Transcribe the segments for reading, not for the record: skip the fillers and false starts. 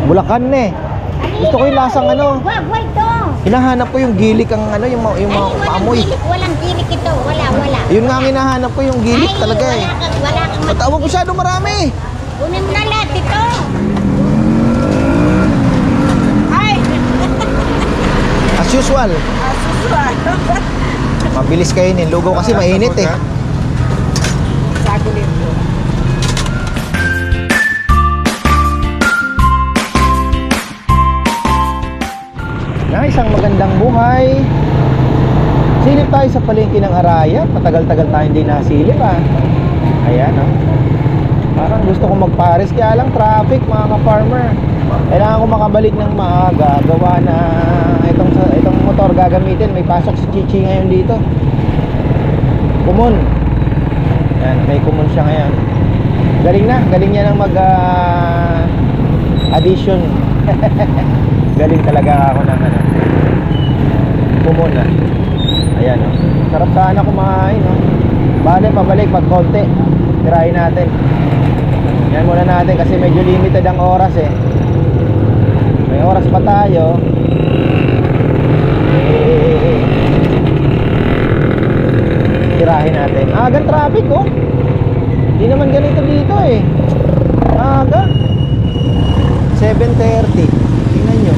Bulacan eh. Gusto ko yung lasang ano. Wag to. Hinahanap ko yung gilik ang ano, yung mga paamoy. Walang gilik ito. Wala. Yun nga ang hinahanap ko, yung gilik talaga eh. Wala kang Matawag masyado marami. kunin mo na lahat ito. Ay! As usual. Mabilis kainin. Lugaw kasi mainit eh. Sagulin mo. Na isang magandang buhay. Silip tayo sa palengke ng Arayat. Matagal-tagal tayo hindi nasilip ah. Ayan oh. Parang gusto ko magpares, kaya lang traffic mga ka-farmer. Kailangan ko makabalik ng maaga. Gawa na itong motor gagamitin. May pasok si Chichi ngayon dito. Kumon. Ayan, may kumon siya ngayon. Galing niya ng mag addition. Galing talaga ako ng ano. Kumon na. Ayan o. Sarap sana kumain o. Bale, pabalik pag konti. Tirahin natin. Yan muna natin kasi medyo limited ang oras eh. May oras pa tayo. Tirahin natin. Agang traffic oh. Hindi naman ganito dito eh. Aga 7:30. Tingnan nyo.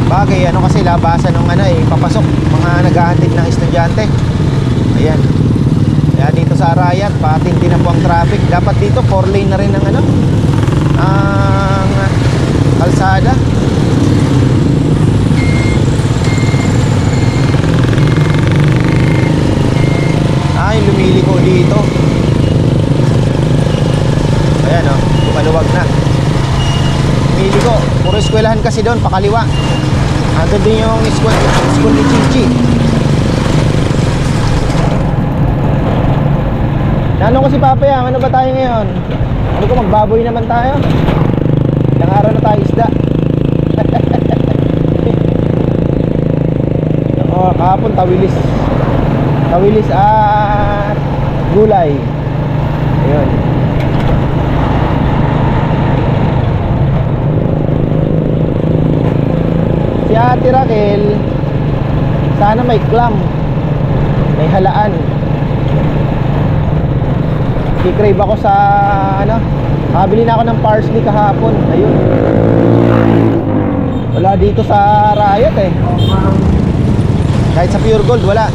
Bagay ano kasi labasan ng ano eh, papasok mga nag-aantid ng estudyante. Ayan. Kaya dito sa Arayat, patindi na po ang traffic. Dapat dito 4 lane na rin ang ano, ang kalsada. Ay, lumiliko dito. Ayan oh, lumaluwag na. Lumiliko. Puro eskwelahan kasi doon, pakaliwa. Andun din yung school ni Chichi. Nanong ko si Papa yan, ano ba tayo ngayon? Ano ko, magbaboy naman tayo? Ilang araw na tayo isda. Oh, kahapon tawilis. Tawilis at gulay. Ayun. Si Ate Raquel, sana may clam, may halaan. Kikrave ako sa ano, nakabili na ako ng parsley kahapon. Ayun. Wala dito sa Arayat eh. Kahit sa Pure Gold wala.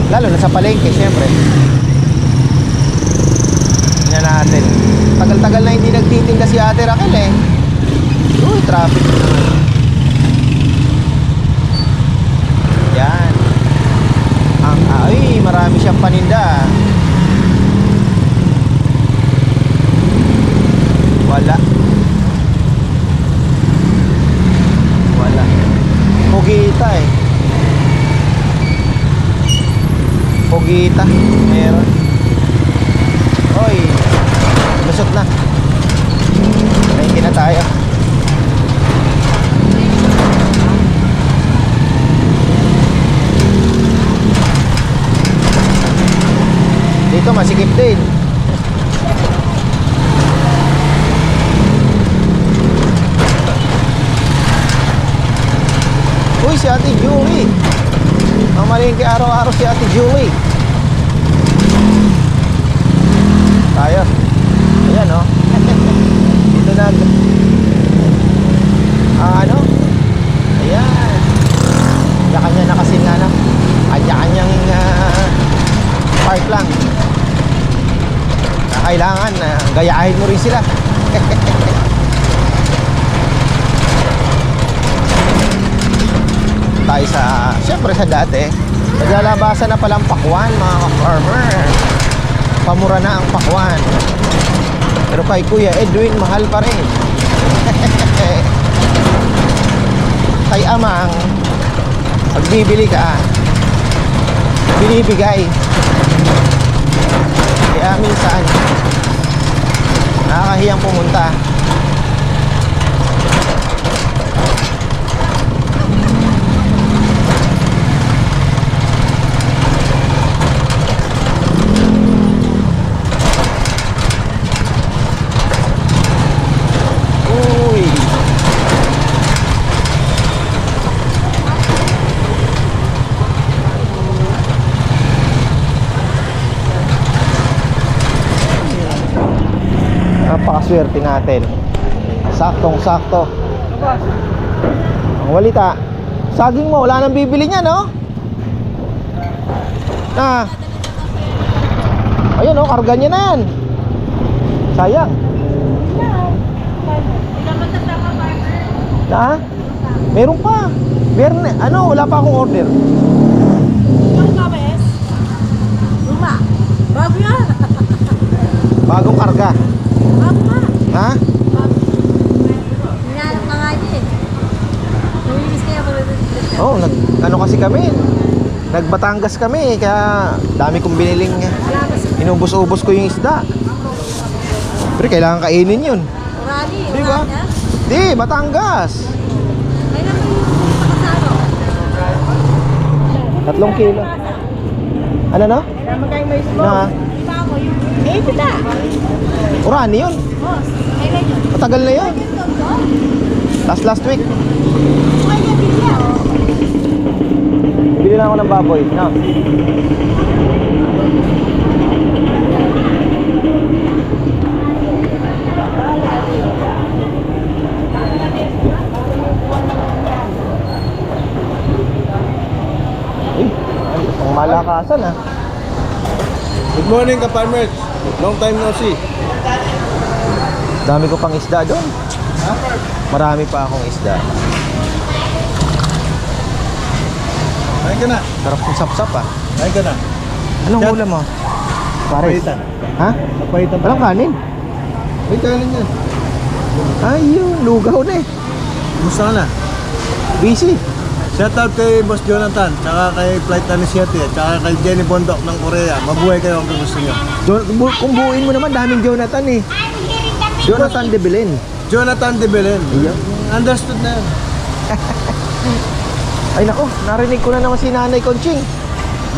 Lalo na sa palengke syempre. Tingnan natin. Tagal-tagal na hindi nagtitinda si Ate Raquel eh. Uy, traffic na naman. Yan. Ay, marami siyang paninda. Wala. Pugita eh. Pugita. Meron. Oy. Lusot na. Nahingi na tayo. Dito masikip din. Uy, si Ate Julie. Mamalingki araw-araw si Ate Julie. Tayo. Ayan o. Dito na. Ano? Ayan. Kanya-kanya na kasi nga na. Kanya-kanyang park lang. Kailangan gayahin mo rin sila. Tayo sa, syempre sa dati naglalabasan na palang pakwan mga ka-farmer. Pamura na ang pakwan. Pero kay Kuya Edwin mahal pa rin. Kay Amang pag bibili ka binibigay. Kaya minsan nakakahiyang pumunta. Napakaswerte natin. Saktong sakto. Ang walita. Saging mo, wala nang bibili niya, no? Na. Ayun, oh, karga niya na yan. Sayang. Na? Meron pa. Biyerne, ano, wala pa akong order. Luma. Bago yan. Bagong karga. Bago nga. Ha? Hinalap na nga din. Namilis kaya ba? Oh, ano kasi kami. Nagbatangas kami, kaya dami kong biniling. Inubos-ubos ko yung isda. Pero kailangan kainin yun. Rally. Di ba? Di, Batangas. Ay naman yung pakasaro. 3 kilo. Ano no? Magkayong may smoke. Na, Iba ako yung... Eh, ito na. Urani yun. Boss, kailan yun? Matagal na yun. Last week. Ay, nabili ako. Bili lang ako ng baboy. No? Ang malakasan ah. Good morning, ka-farmers. Long time no see. Dami ko pang isda doon. Marami pa akong isda. Kain ka na. Sarap ng sapsap ah. Kain ka na. Anong Chat. ulam mo? Pares. Napaitan. Ha? Napaitan pa. Walang kanin? May kanin yan. Ayun, lugaw na eh. Kumusta ka na? Busy. Shout out kay Boss Jonathan, tsaka kay Flight Anisiete, tsaka kay Jenny Bondok ng Korea. Mabuhay kayo kung gusto nyo. Kung buuin mo naman, daming Jonathan eh. Jonathan de Belen. Jonathan de Belen. Iya. Understood na yun. Ay nako, narinig ko na naman si Nanay Conching.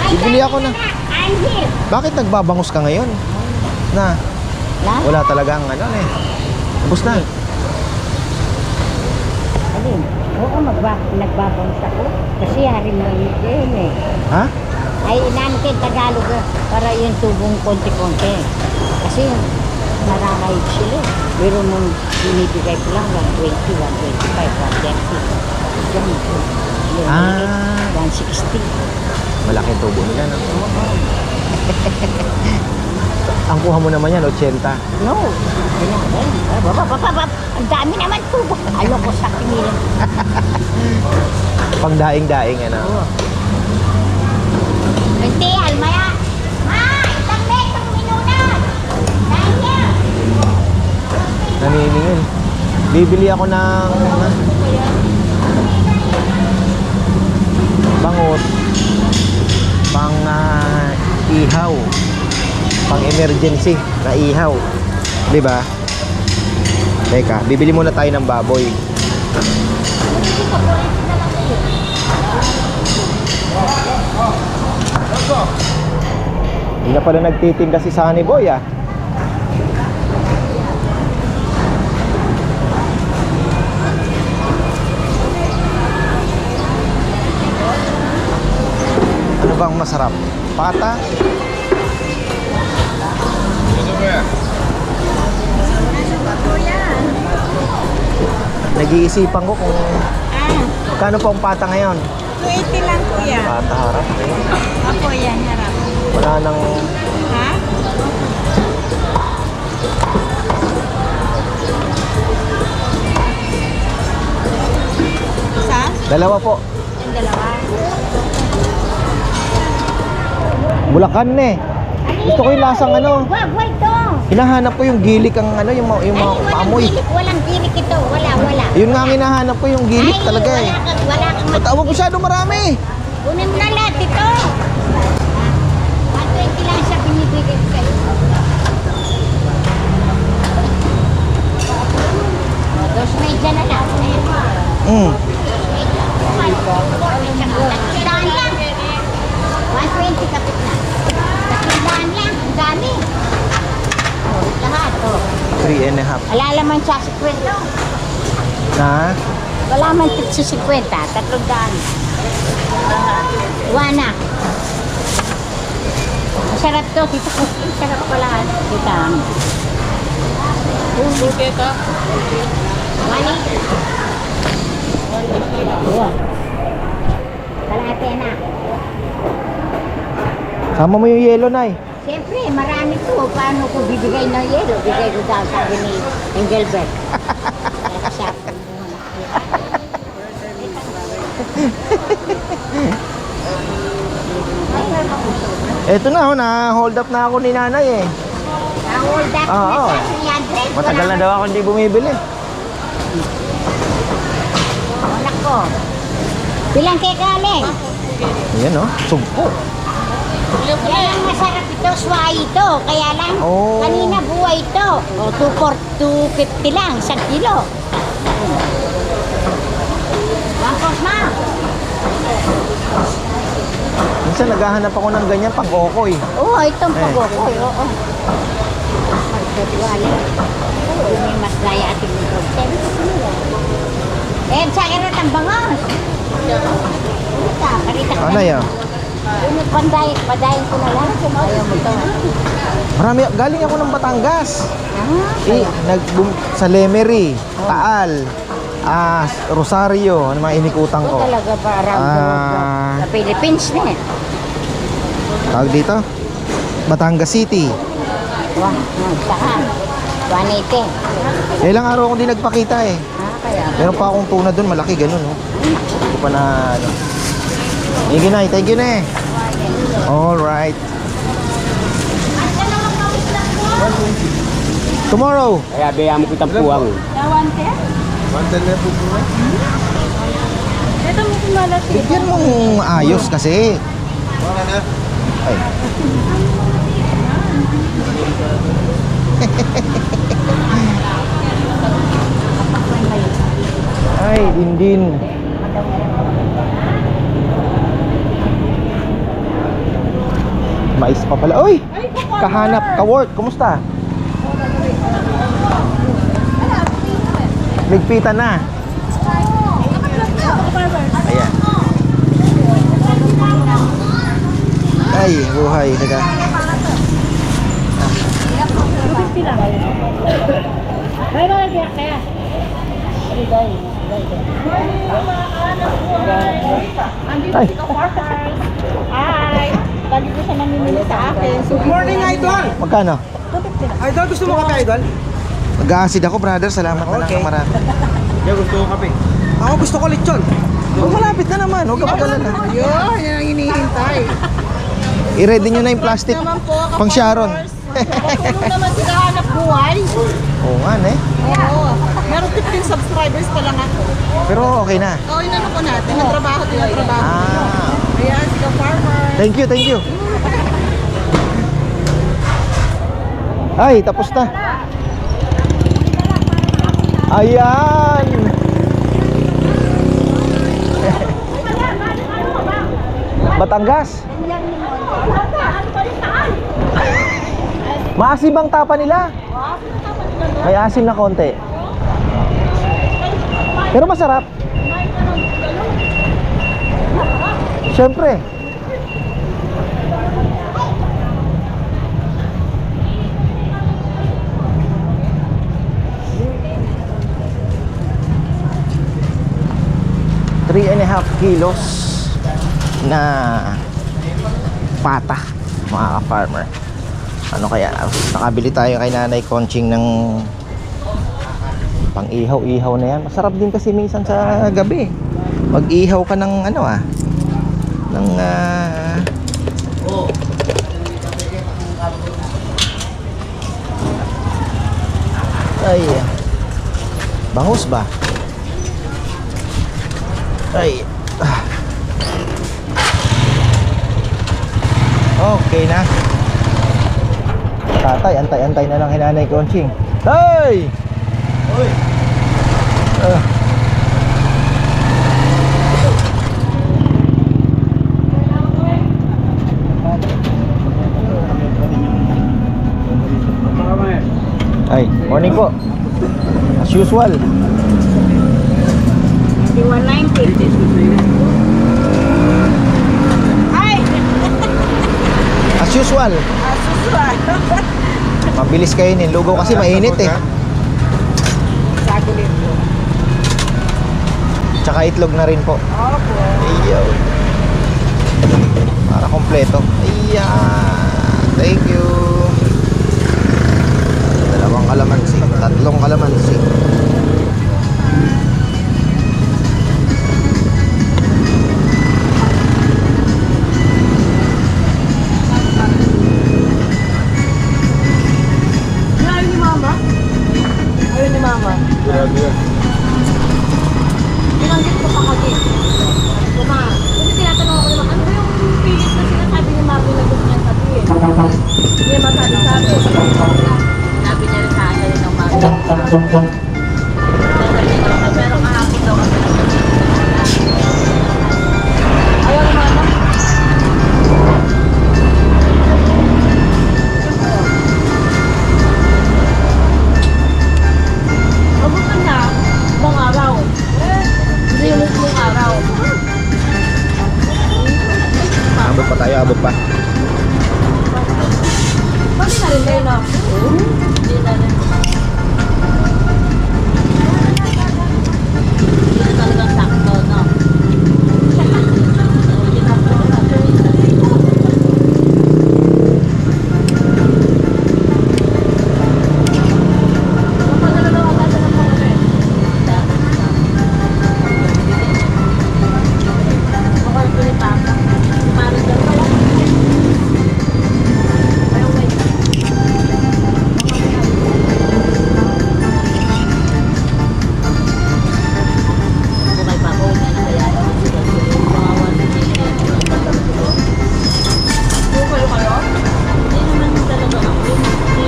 Bibili ako na. I'm here. Bakit nagbabangos ka ngayon? Na, wala talagang ano eh. Tapos na. Alin? Oo, nagbabangsa ako. Kasi harin mo yun eh. Ha? Ay, inaantin Tagalog para yung tubong konti-konti. Kasi narakayit sila. Pero nung binibigay ko lang 120, 125, 130. Yan. Yung Ah. 160. Malaking tubo nila, no? Ang kuha mo naman yan, 80. No. Ang dami naman tubo. Alo ko sa kinilin. Pang daing-daing, ano? Hindi, almaya. Ma, isang metong minuna. Dahil niya. Naniningil. Bibili ako ng bangot pang ihaw, pang emergency na ihaw, di ba? Teka, bibili muna tayo ng baboy. Hindi na pala nagtitinda si Sunny Boy ah. Ano bang masarap? Pata? Nag-iisipan ko kung kano pa ang pata ngayon. 280 lang kuya. Pata harap. Ako yan, harap. Wala nang Ha? Isa? dalawa po. Yung dalawa. Bulacan na eh. Gusto ko yung lasang ano. Wag, wait to. Hinahanap ko yung gilik ang ano, yung mga paamoy. Walang gilik ito. Wala. Yun nga ang hinahanap ko, yung gilik Ay, talaga eh. Wala kang Matawag masyado marami. kunin mo na lahat ito. 120 lang siya binibigay ko kayo. Dos medya na lang. Mm. Daan lang. 120 kapit na. Daan lang. Ang dami. Lahat. 3 and a half. Wala laman siya sa kwento. Na? Wala man sa 50. 300. Wana. Masarap to. Dito ko. Masarap pala. Dito. Kalate na. Sama mo yung yelo, Nay. Siyempre, marami to. Paano ko bibigay ng yelo? Bigay ko daw, sabi ni Engelbert. Kaya siya. Eto na, na-hold up na ako ni nanay eh. Hold up Oo. na sa 300. Matagal na daw ako hindi bumibili. Anak ko. Bilang kay galing? Ayan oh, sugpo. Kaya lang masarap ito, swai ito. Kaya lang, Oh. kanina buhay ito. O, 250 lang, 1 kilo. Bangkos ma. Minsan naghahanap ako ng ganyan pang okoy. Oo, itong pagokoy. Oo. Magdadwali. Oo, may mas laya ating nito. Sa akin na tambangos. Parita ka Ano yan? Padayin ko na lang. Ayaw mo ito. Marami, galing ako ng Batangas. Kaya. Sa Lemery, Taal, Rosario, ano mga inikutang Ito ko. talaga parang sa Philippines na eh. Tawag dito? Batangas City. Wah, saan? 180. Ilang araw akong di nagpakita eh. Kaya. Meron pa akong tuna doon, malaki ganun oh. Hindi ko pa na ano. Thank you, Nay. Thank you, Nay. Alright. Tomorrow. Kaya bayaan mo kitang puwang. Mandal na po bro. Bigyan mong ayos kasi. Wala na. Ay. Ay, Dindin. Mais pa pala. Uy! Kahanap, ka-work. Kumusta? Ligpitan na. Ayan. Ay, buhay. Teka. Ay. Hi! Lagi ko siya namimili sa akin. Good morning, Idol! Magkano? Idol, gusto mo kape, Idol? Mag-acid ako, brother. Salamat na lang Okay. ng marami. Kaya gusto ko kape. Ako gusto ko lechon. Oh, malapit na naman. Huwag ka mag-alala. Yun, yan ang hinihintay. I-ready nyo na yung plastic. Naman po, Pang Sharon. Patulong naman sila hanap buhay. Oo nga, eh. Oo. Meron 15 subscribers pa lang ako. Pero okay na. Oo, inano ko natin. Nagtrabaho din ang trabaho. Ah. Ayan, sika farmer. Thank you, thank you. Ay, tapos na. Ayan. Batangas. Maasim ang tapa nila. May asim na konti. Pero masarap. Siyempre. Three and a half kilos na pata, mga ka-farmer. Ano kaya? Nakabili tayo kay Nanay Conching ng pang-ihaw-ihaw na yan. Masarap din kasi minsan sa gabi. Mag-ihaw ka ng ano ng ay, bangus ba? Ay, okay na. Tatay, antay-antay na lang hinanay Conching. Hey! Uy! Ay, morning po. As usual. Hindi 190. Ay! As usual. Mabilis kainin. Lugaw kasi mainit eh. libo-libo. Tsaka itlog na rin po. Opo. Ayun. Para kompleto. Ayan. Thank you. Dalawang kalamansi. Tatlong kalamansi. Ayaw ni Mama? Ayaw ni Mama? Grabe yan. Binanggit ko pa kasi. Kuma, kasi tinatanong ako naman, ano ba yung pilit na sinasabi ni Mami na gusto niya sabihin? Hindi niya masabi-sabi. Sabi niya rin sa akin ng Mami. Pero kahapon daw kasi ayaw ni Mama? Abutan na, ibang araw. Hindi yung mismong araw. Abot pa tayo, abot pa. Pwede na rin kayo, no? Hindi na rin. Hindi na talagang sakto, no? Hindi na po. Kapag daw ang kasa ng mga rin. Baka yung pinipapa. Parang daw pala. Ayaw wait. Bukay pa ako. Kaya mga 1 Bukay kayo? Hindi naman talaga ako. Si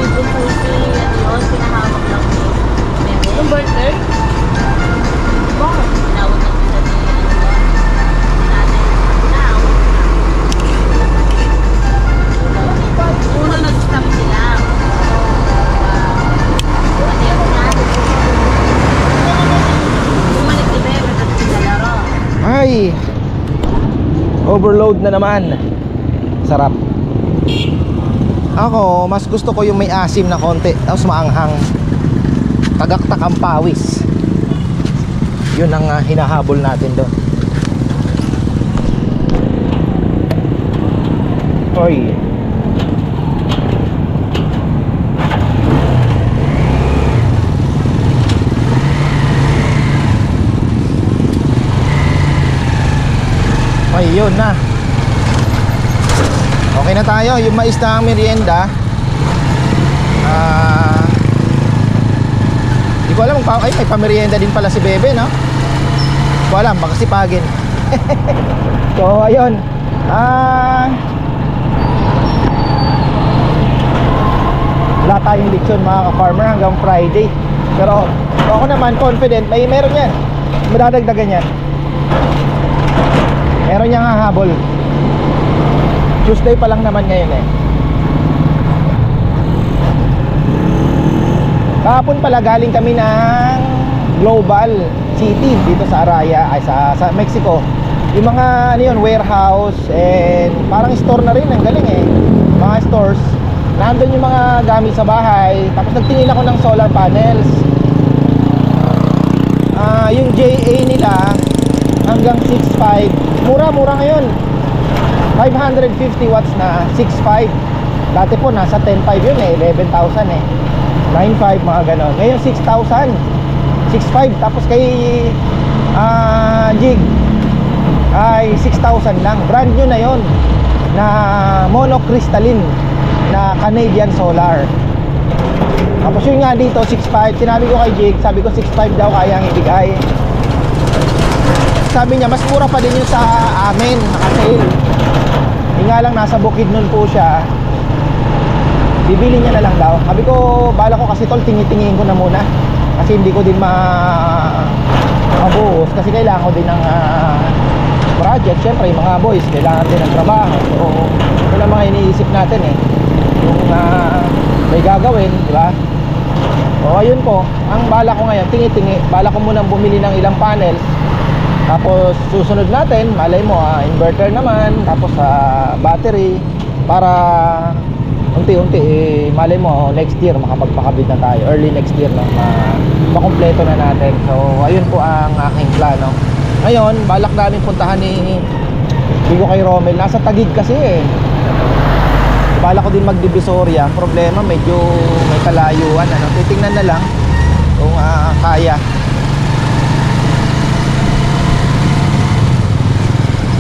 Bukay si yun, pinahawak lang ni Mary. Yung birthday? Bakit? Tinawag na sila ni nanay. Tinawag na. Una nag-stop sila. Ano yung nanay? Bumalik si Bebe at sila laro. Ay! Overload na naman. Sarap. Ako, mas gusto ko yung may asim na konti, tapos maanghang. Tagaktak ang pawis. Yun ang hinahabol natin doon. Oy. Ay, yun na. Okay na tayo. Yung mais na merienda. Di ko alam kung ay, may pamerienda din pala si Bebe, no? Di ko alam, baka sipagin. So, ayun. Wala tayong leksyon mga ka-farmer hanggang Friday. Pero ako naman confident, meron yan. Madadagdagan yan. Meron niyang hahabol. Tuesday pa lang naman ngayon eh. Kahapon pala galing kami ng Global City dito sa Araya, ay sa Mexico. Yung mga ano yun, warehouse and parang store na rin, ang galing eh. Mga stores. Nandun yung mga gamit sa bahay. Tapos nagtingin ako ng solar panels. Yung JA nila hanggang 6.5. Mura-mura ngayon. 550 watts na 6.5. Dati po nasa 10.5 yun eh, 11,000 eh. 9.5 mga ganon. Ngayon 6,000. 6.5 tapos kay Jig ay 6,000 lang. Brand new na yon na monocrystalline na Canadian solar. Tapos yun nga dito 6.5. Sinabi ko kay Jig, sabi ko 6.5 daw kayang ibigay. Sabi niya mas mura pa din yun sa amin, naka-sale. Yung nga lang nasa Bukidnon po siya. Bibili niya na lang daw. Sabi ko, bala ko kasi tol, tingi-tingin ko na muna. Kasi hindi ko din mabuhos. Kasi kailangan ko din ng project. Siyempre, yung mga boys, kailangan din ng trabaho. So, yun ang mga iniisip natin eh. Yung may gagawin, di ba? O, ayun po. Ang bala ko ngayon, tingi-tingi. Bala ko munang bumili ng ilang panels. Tapos susunod natin, malay mo inverter naman, tapos battery para unti-unti malay mo next year makapagpakabit na tayo, early next year na makumpleto na natin. So ayun po ang aking plano. Ngayon balak namin puntahan ni Bigo kay Romel, nasa Taguig kasi balak ko din mag-Divisoria. Ang problema medyo may kalayuan, titingnan na lang kung kaya.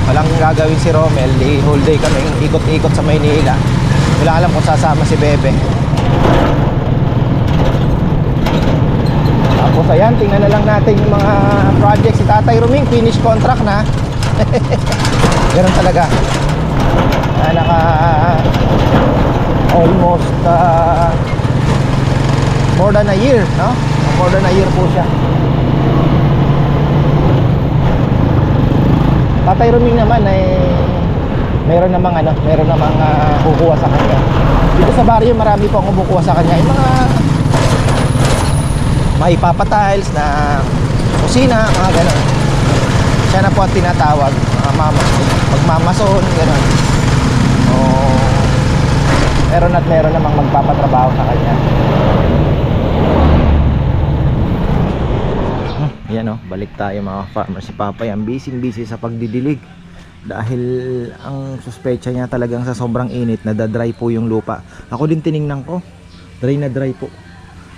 Walang gagawin si Romel, whole day kami ikot-ikot sa Maynila. Wala alam kung sasama si Bebe. Tapos ayan, tingnan na lang natin yung mga project. Si Tatay Ruming, finish contract na. Ganun talaga. Naka almost more than a year, no? More than a year po siya. Tatay Ruming naman meron namang kukuha sa kanya. Dito sa barrio marami po ang kumukuha sa kanya. Yung mga may papatiles na kusina, mga gano'n. Siya na po ang tinatawag, magmamason, gano'n. Meron namang magpapatrabaho sa kanya. Yan balik tayo mga farmer. Si Papa yan busy sa pagdidilig dahil ang suspecha niya talagang sa sobrang init nadadry po yung lupa. Ako din tiningnan ko, dry na dry po.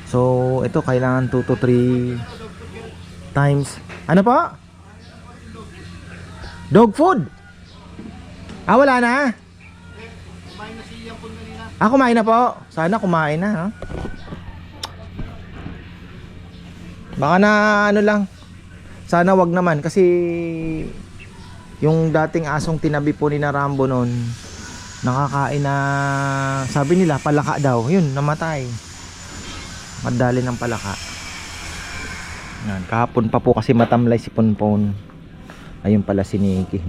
So ito kailangan 2 to 3 times. Ano po? Dog food? Wala na. Kumain na po. Sana kumain na Baka na lang. Sana wag naman kasi yung dating asong tinabi po ni na Rambo noon, nakakain na, sabi nila palaka daw. Yun, namatay. Madali ng palaka. Yan, kahapon pa po kasi matamlay si Ponpon. Ayun pala si Nikki,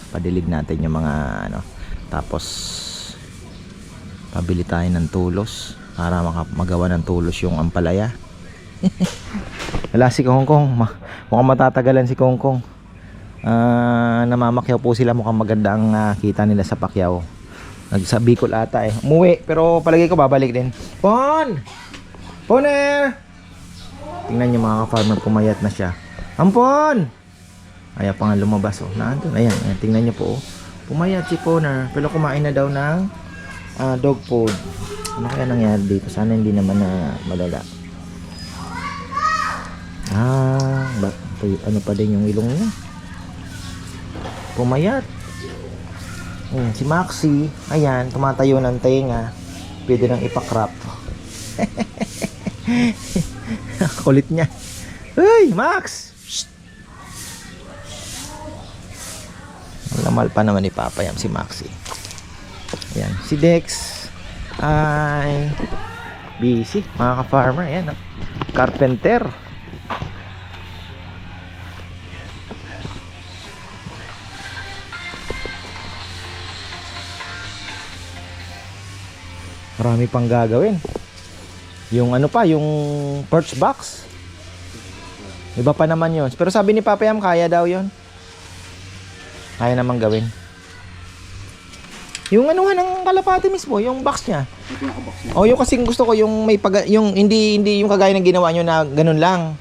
padilig natin yung mga tapos pabili tayo ng tulos para magawa ng tulos yung ampalaya. Wala si Kongkong, mukhang matatagalan si Kongkong. Namamakyaw po sila, mukhang maganda ang kita nila sa Pacquiao. Nagsa Bicol ata umuwi, pero palagi ko babalik din. Poner! Tingnan nyo mga ka-farmer, pumayat na siya. Ampon! Ayaw pa nga lumabas Nandun, ayan, tingnan nyo po pumayat si Poner, pero kumain na daw ng dog food. Ano kaya nangyari dito? Sana hindi naman na malala. Ano pa din yung ilong niya? Pumayat. Si Maxi, ayan, tumatayo ng tenga. Pwede nang ipakrap. Kulit niya. Hey, Max! Shh! Lamal pa naman ni Papa yan si Maxi. Ayan, si Dex ay busy, mga ka-farmer. Ayan, carpenter. Marami pang gagawin. Yung yung perch box. Iba pa naman yun. Pero sabi ni Papa Yam, kaya daw yun. Kaya namang gawin. Yung ng kalapati mismo, yung box niya. Yung kasing gusto ko yung may yung hindi yung kagaya ng ginawa nyo na ganun lang.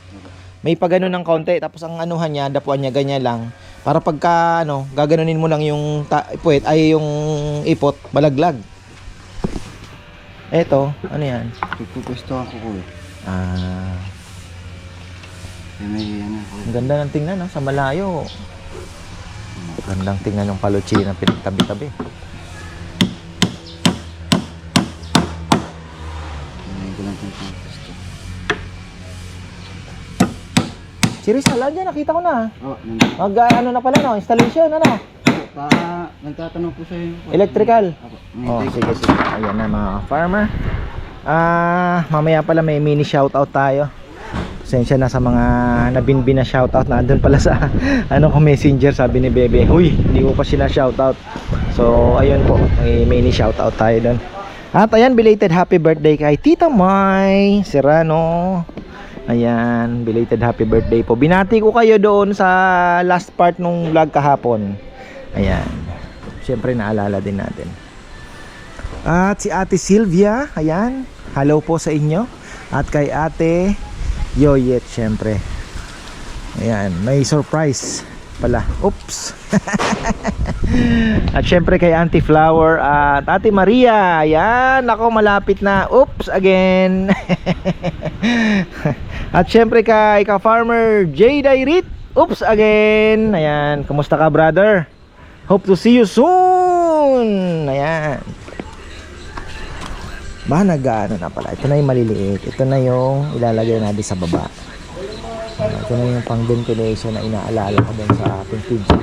May pagano ng konti, tapos ang niya, dapuan niya ganyan lang. Para pagka gaganunin mo lang yung yung ipot, balaglag. Eto, ano yan? Pupwesto ako ko Ang ganda ng tingnan sa malayo. Gandang tingnan yung paluchi na pinagtabi-tabi. Si Rizal, dyan, nakita ko na. Na pala, installation, Nagtatanong po sa'yo. Electrical. Sige. Ayan na mga farmer. Mamaya pala may mini shoutout tayo. Pasensya na sa mga nabinbin na shoutout na andun pala sa ko messenger, sabi ni Bebe. Uy, hindi ko pa sila shoutout. So, ayun po, may mini shoutout tayo doon. At ayan, belated happy birthday kay Tita May Serrano. Ayan, belated happy birthday po. Binati ko kayo doon sa last part nung vlog kahapon. Ayan, syempre naalala din natin. At si Ate Sylvia, ayan. Hello po sa inyo. At kay Ate Yoyet, syempre. Ayan, may surprise pala. Oops. At syempre kay Auntie Flower at Ate Maria. Ayan, ako malapit na. Oops, again. At syempre kay ka-farmer J. Dairit. Oops, again. Ayan, kumusta ka, brother? Hope to see you soon. Ayan. Nag-ano na pala. Ito na yung maliliit. Ito na yung ilalagay natin sa baba. Ito na yung pang ventilation na inaalala ko dun sa ating pigeon.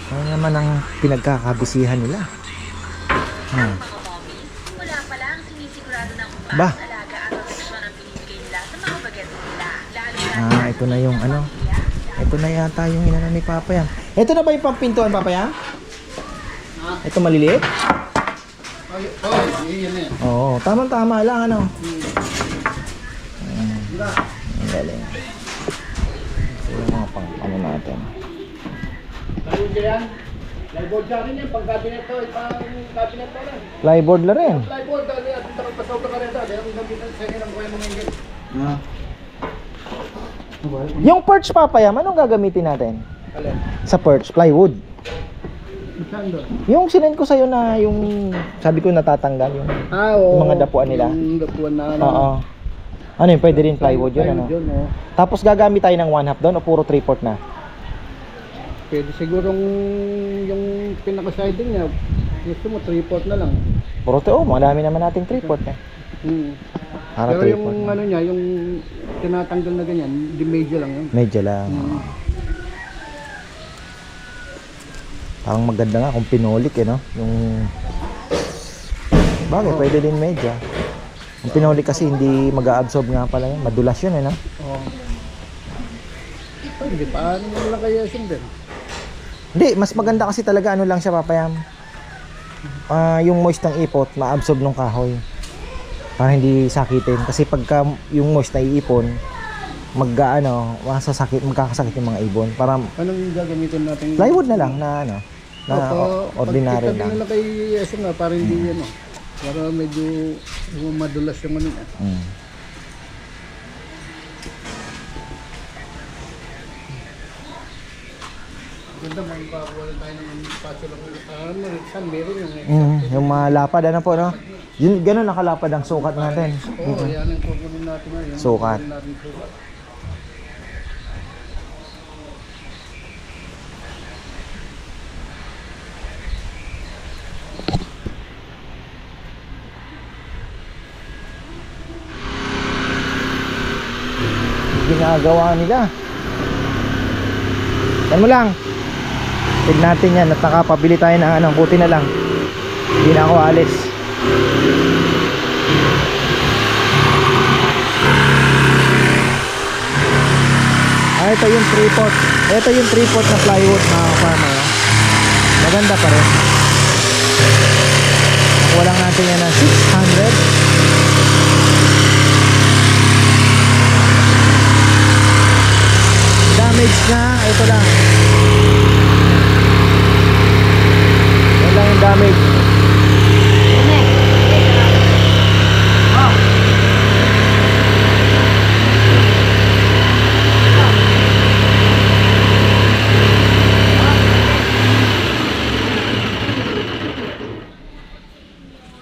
Ano naman ang pinagkakabisihan nila. Wala pa lang, sinisigurado ng Ba? alaga at proteksyon ang pinibigay nila sa mga baget nila. Lalo na Ito na yung ano. Ito na yata yung inano ni Papa yan. Ito na ba yung pampintuan, Papa yan? Ito maliliit? Oo, tamang-tama lang ano. Ang galing. Ito yung mga pang ano natin. Plyboard ka rin yan, pang cabinet to, pang cabinet to lang. Plyboard na rin. Plyboard, dali at pasobra ka rin dali. Ang gamitan sa inyo ng buhay mong ingin. Yung perch, Papa yan, anong gagamitin natin? Alin? Sa perch, plywood. Saan doon? Yung sinend ko sa'yo na yung sabi ko natatanggal yung Oo. mga dapuan nila. Yung dapuan na ano. Oo. Ano yun, pwede rin plywood yun ano? Yun, oh. Tapos gagamit tayo ng 1/2 doon o puro 3/4 na? Pwede sigurong yung pinaka-siding niya, gusto mo 3/4 na lang. Puro to, madami naman nating 3/4 na. Para Pero 3/4 yung na. ano niya, yung tinatanggal na ganyan, di medyo lang yun. Medyo lang. Parang maganda nga kung pinolik eh no? Yung bagay, pwede din medyo. Yung pinolik kasi hindi mag-a-absorb nga pala yun. Madulas yun eh no? Oo. Hindi, paano mo lang kaya sundin? Hindi, mas maganda kasi talaga ano lang siya papayam. Yung moist ng ipot, ma-absorb ng kahoy. Para hindi sakitin. Kasi pagka yung moist na iipon, magkakasakit yung mga ibon. Para Anong gagamitin natin? plywood na lang na ano, na ordinary lang. lang. Nila kay Yeso nga, para hindi ano. Para medyo madulas yung ano niya. Ganda, may pabuwalan tayo ng spatio lang. Saan meron yung Yung malapad ano po no? Yun ganun nakalapad ang sukat natin. Oo, yan ang kukunin natin ngayon. Sukat. Kukunin natin sukat. Ginagawa nila. Yan mo lang. Tignan natin yan at nakapabili tayo ng ano, buti na lang. Hindi na ako alis. Ito yung 3/4. Ito yung 3/4 na plywood mga farmer. Oh. Maganda pa rin. Nakuha lang natin yan ng 600. Damage na, ito lang. Yan lang yung damage.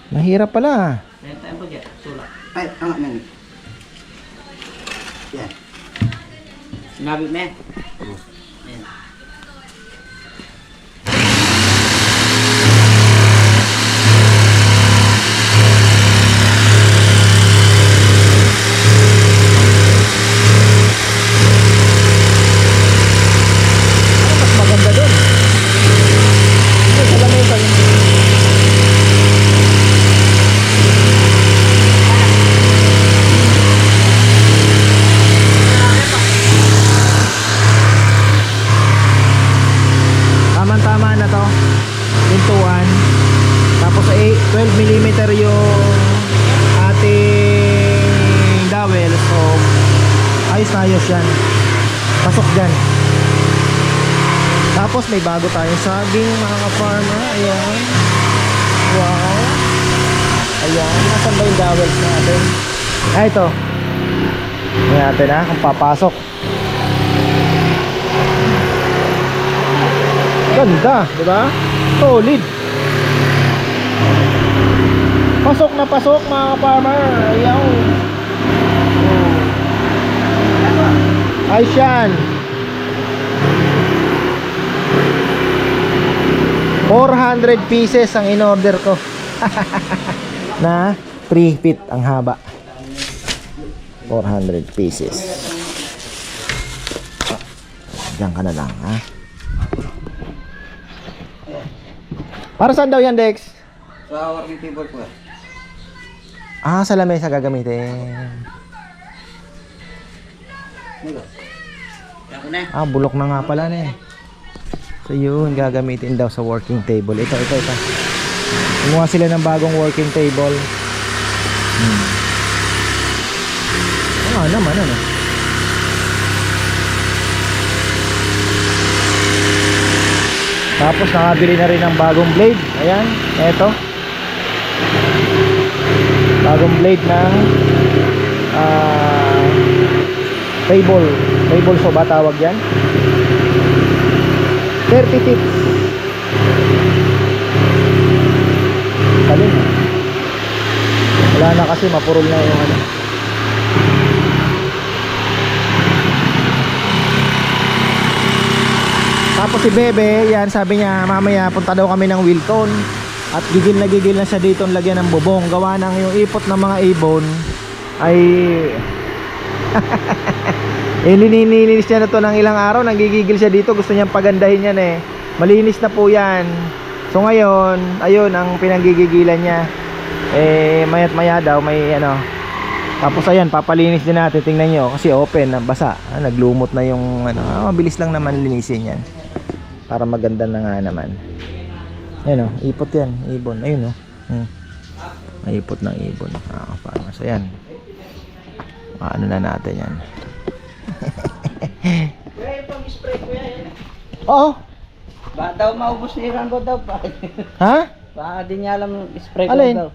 Mahirap pala. Ay, nani. Yan. Sinabi mo yan. Mas maganda dun. Ito, sa lamesa yun. Tama na to. Pintuan. Tapos 12mm yung ating dowel. So, ayos na ayos yan. Pasok dyan. Tapos may bago tayong saging mga ka-farmer. Ayan. Wow. Ayan, nasan ba yung dowels natin? Ah, ito. Tingnan natin ha, kung papasok. Ganda, di ba? Solid. Pasok na pasok mga farmer. Ayaw. Ay siyan. 400 pieces ang in-order ko. Na 3 feet ang haba. 400 pieces. Diyan ka na lang, ha? Para saan daw yan, Dex? Sa working table po. Ah, sa lamesa gagamitin. Ako na. Ah, bulok na nga pala na eh. So yun, gagamitin daw sa working table. Ito. Kumuha sila ng bagong working table. Naman, ano? Tapos nakabili na rin ng bagong blade. Ayan, eto. Bagong blade ng table saw ba tawag yan? 30 tips. Galing. Wala na kasi, mapurol na yung ano. Tapos si Bebe, yan, sabi niya mamaya punta daw kami ng Wilton. At gigil na siya dito lagyan ng bubong. Gawa ng yung ipot ng mga ibon ay nililinis niya na to ng ilang araw. Nanggigigil siya dito, gusto niyang pagandahin yan eh. Malinis na po yan. So ngayon, ayun ang pinanggigigilan niya. Mayat maya daw may ano. Tapos ayan, papalinis din natin. Tingnan nyo, kasi open, basa. Naglumot na yung ano. Mabilis lang naman linisin yan. Para maganda na nga naman. Ayan o, ipot yan, ibon. Ayun o. May ipot ng ibon. Parang so yan. Ano na natin yan. Oo. Baka daw maubos ni Rambo daw pa. Ha? Baka di niya alam yung spray ko Alin? daw.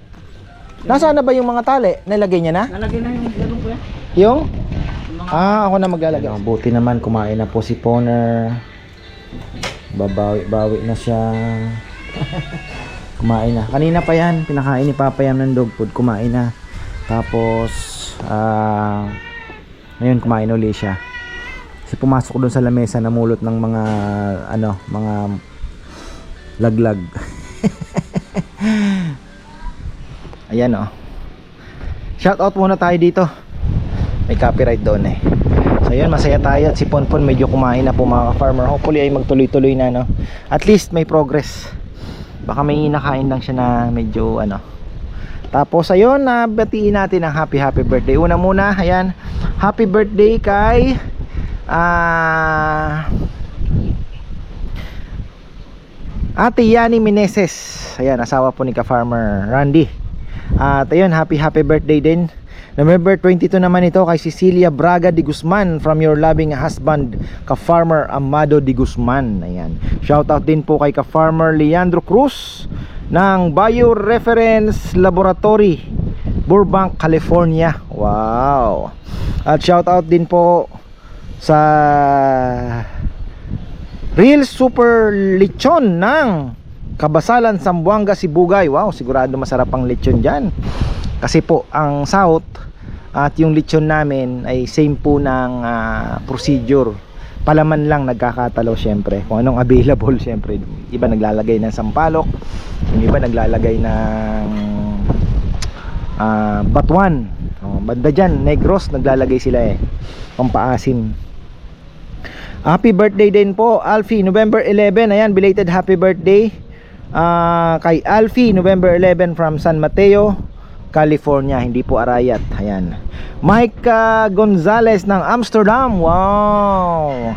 Nasaan na ba yung mga tali? Nilagay niya na? Nalagay na yung ganun po yan. Yung? Ako na maglalagay. Buti naman kumain na po si Poner. Babawi na siya. Kumain na. Kanina pa yan, pinakain ni Papa yan ng dog food. Kumain na. Tapos ngayon kumain ulit siya. Kasi pumasok doon sa lamesa, namulot ng mga mga laglag. Ayan o. Shout out muna tayo dito. May copyright doon eh. So yun, masaya tayo at si Ponpon medyo kumain na po mga farmer. Hopefully ay magtuloy-tuloy na, no. At least may progress. Baka may nakain lang siya na medyo ano. Tapos ayun, batiin natin ang happy birthday. Una muna, ayan. Happy birthday kay Ate Yani Meneses. Ayan, asawa po ni ka-farmer Randy. At ayun, happy birthday din. November 22 naman ito kay Cecilia Braga de Guzman, from your loving husband, ka-farmer Amado de Guzman. Ayan. Shoutout din po kay ka-farmer Leandro Cruz ng Bioreference Laboratory, Burbank, California. Wow. At shoutout din po sa Real Super Lechon ng Kabasalan, Zamboanga, Sibugay. Wow, sigurado masarap ang lechon dyan. Kasi po ang South at yung lechon namin ay same po ng procedure. Palaman lang nagkakatalo syempre. Kung anong available syempre. Iba naglalagay ng sampalok, yung iba naglalagay ng batuan. Banda dyan, Negros naglalagay sila eh. Pampaasim. Happy birthday din po Alfie, November 11. Ayan, belated happy birthday kay Alfie, November 11 from San Mateo, California, hindi po Arayat. Ayan. Mike Gonzales ng Amsterdam. Wow.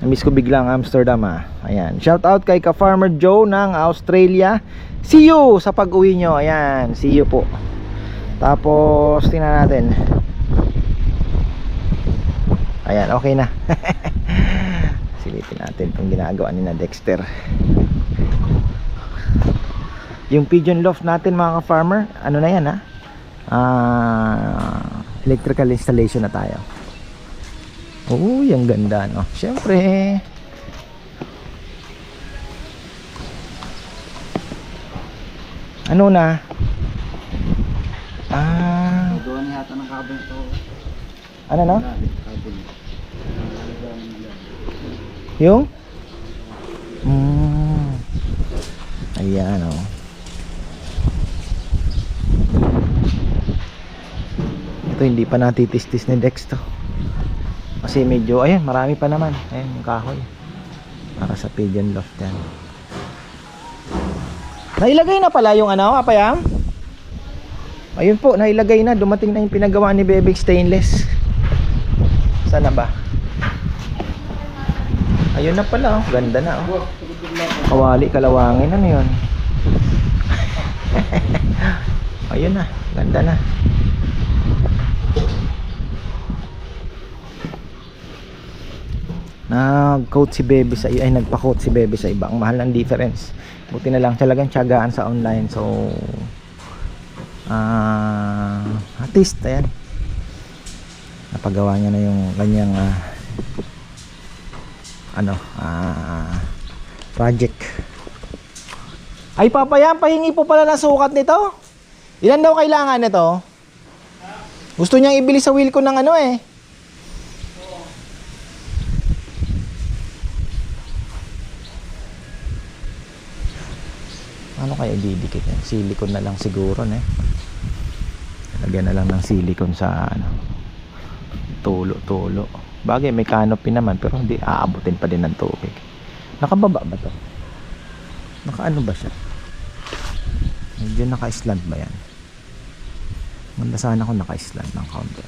Namiss ko biglang Amsterdam Ayan. Shout out kay ka-farmer Joe ng Australia. See you sa pag-uwi nyo. Ayan. See you po. Tapos tingnan natin. Ayan, okay na. Silipin natin itong ginagawa ni na Dexter. Yung pigeon loft natin mga ka-farmer, ano na yan ha? Electrical installation na tayo. Uy, ang ganda no. Siyempre. Ano na? Doon yata ng cabin to. Ano no? Yung? Ayan o. Ito hindi pa natitistis ni Dex to. Kasi medyo, ayan, marami pa naman. Ayan, yung kahoy. Para sa pigeon loft yan. Nailagay na pala yung ano, Apayam? Ayun po, nailagay na. Dumating na yung pinagawa ni Bebek Stainless. Sana ba? Ayun na pala, oh. Ganda na, oh. Kawali, kalawangin. Ano yun? Ayun na, ganda na. Nag-coat si Bebe sa ay nagpa-coat si Bebe sa iba. Ang mahal ng difference. Buti na lang talagang tiyagaan sa online. So at least ayan. Napagawa niya na yung kanyang project. Ay Papayam, pahingi po pala ng sukat nito. Ilan daw kailangan nito? Gusto niyang ibili sa Wilco ng ano eh. Ano kaya didikit yan? Silicone na lang siguro eh. Lagyan na lang ng silicone sa ano, tulo. Bagay may canopy naman pero hindi aabutin pa din ng tubig. Nakababa ba to? Nakaano ba siya? Medyo naka-slant ba yan? Ganda sana kung naka-slant ng kaunti.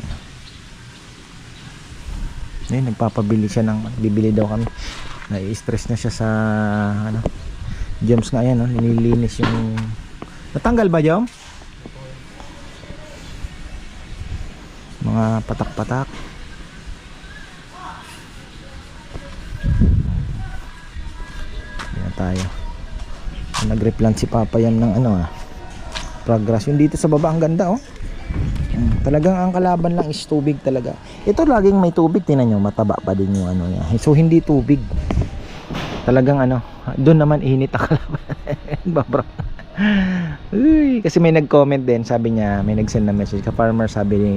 Ngayon nagpapabili siya ng, bibili daw kami. Nai-stress na siya sa ano, James nga yan, no? Nililinis yung... Natanggal ba, Jom? Mga patak-patak. Yan na tayo. Nag-replant si Papayam ng ano progress. Yung dito sa baba, ang ganda, oh. Talagang ang kalaban lang is tubig talaga. Ito laging may tubig, tinan nyo, mataba pa din yung ano yan. So hindi tubig. Talagang ano, doon naman init ang kalaban. Babro. Uy, kasi may nag-comment din, sabi niya, may nag-send na message ka farmer, sabi ni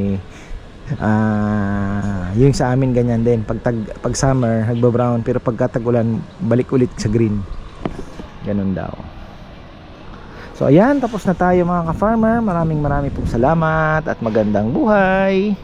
yung sa amin ganyan din, pag summer nagba-brown, pero pagka tag-ulan balik ulit sa green. Ganun daw. So ayan, tapos na tayo mga ka-farmer. Maraming pong salamat at magandang buhay.